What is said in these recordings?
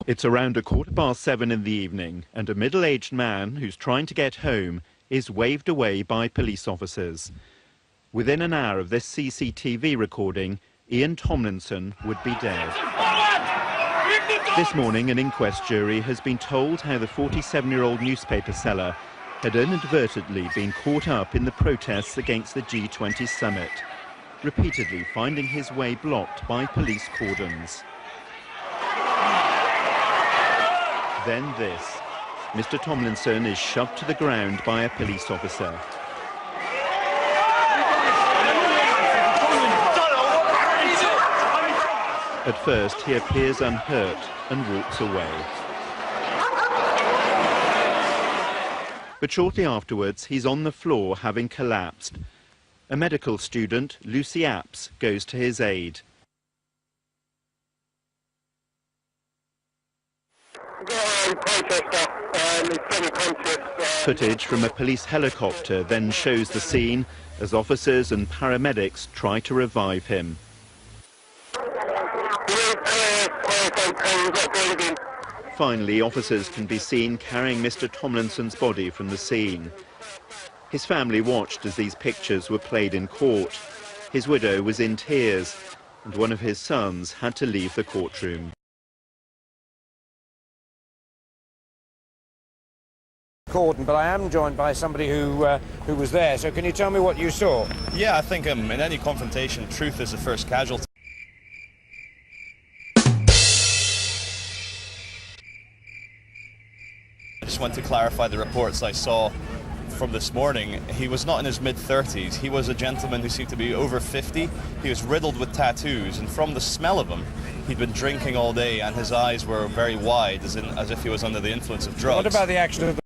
It's around 7:15 in the evening, and a middle-aged man who's trying to get home is waved away by police officers. Within an hour of this CCTV recording, Ian Tomlinson would be dead. This morning, an inquest jury has been told how the 47-year-old newspaper seller had inadvertently been caught up in the protests against the G20 summit, repeatedly finding his way blocked by police cordons. Then this. Mr. Tomlinson is shoved to the ground by a police officer. At first, he appears unhurt and walks away. But shortly afterwards, he's on the floor having collapsed. A medical student, Lucy Apps, goes to his aid. Footage from a police helicopter then shows the scene as officers and paramedics try to revive him. Finally, officers can be seen carrying Mr. Tomlinson's body from the scene. His family watched as these pictures were played in court. His widow was in tears, and one of his sons had to leave the courtroom. Cordon, but I am joined by somebody who was there. So can you tell me what you saw? Yeah, I think in any confrontation, truth is the first casualty. I just want to clarify the reports I saw from this morning. He was not in his mid-30s. He was a gentleman who seemed to be over 50. He was riddled with tattoos, and from the smell of him, he'd been drinking all day, and his eyes were very wide, as if he was under the influence of drugs. What about the action of the...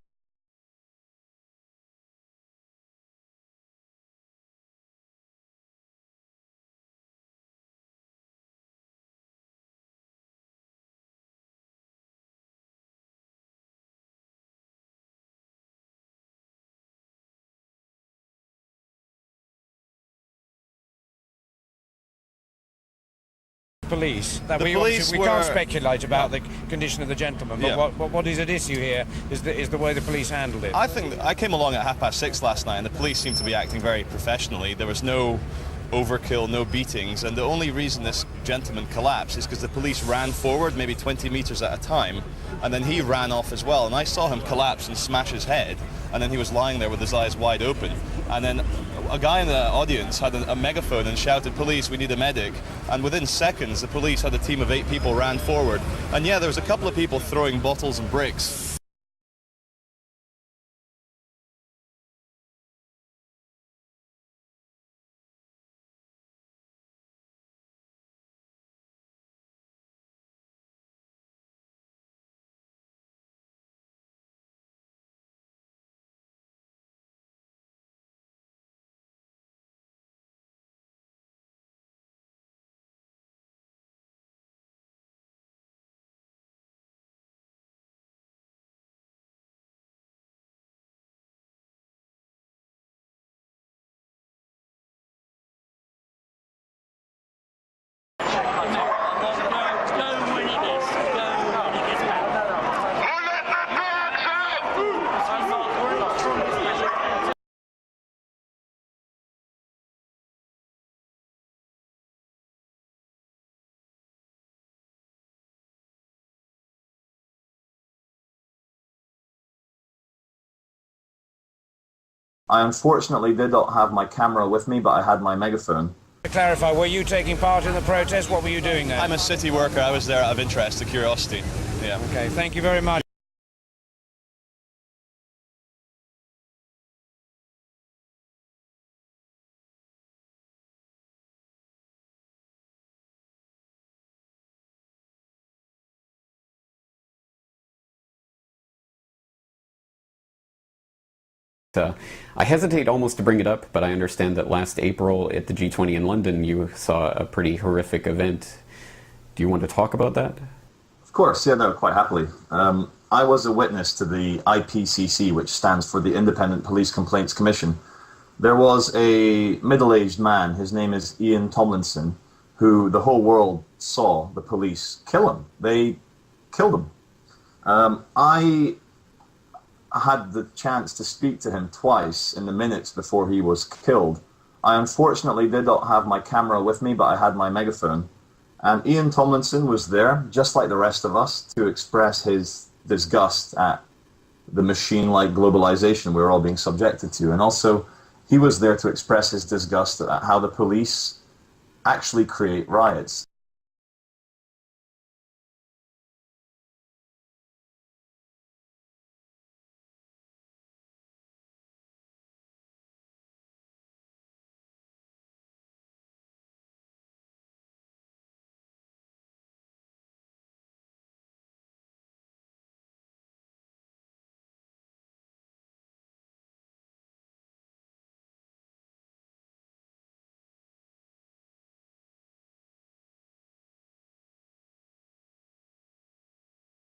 police? We can't speculate about the condition of the gentleman, but yeah. What is at issue here is the way the police handled it. I think I came along at 6:30 last night, and the police seemed to be acting very professionally. There was no overkill, no beatings, and the only reason this gentleman collapsed is because the police ran forward maybe 20 meters at a time, and then he ran off as well, and I saw him collapse and smash his head, and then he was lying there with his eyes wide open, and then a guy in the audience had a megaphone and shouted, "Police, we need a medic," and within seconds the police had a team of 8 people ran forward, and yeah, there was a couple of people throwing bottles and bricks. I unfortunately did not have my camera with me, but I had my megaphone. To clarify, were you taking part in the protest? What were you doing there? I'm a city worker. I was there out of interest, of curiosity. Yeah. Okay, thank you very much. I hesitate almost to bring it up, but I understand that last April at the G20 in London you saw a pretty horrific event. Do you want to talk about that? Of course, yeah, no, quite happily. I was a witness to the IPCC, which stands for the Independent Police Complaints Commission. There was a middle-aged man, his name is Ian Tomlinson, who the whole world saw the police kill him. They killed him. I had the chance to speak to him twice in the minutes before he was killed. I unfortunately did not have my camera with me, but I had my megaphone. And Ian Tomlinson was there, just like the rest of us, to express his disgust at the machine-like globalization we're all being subjected to. And also, he was there to express his disgust at how the police actually create riots.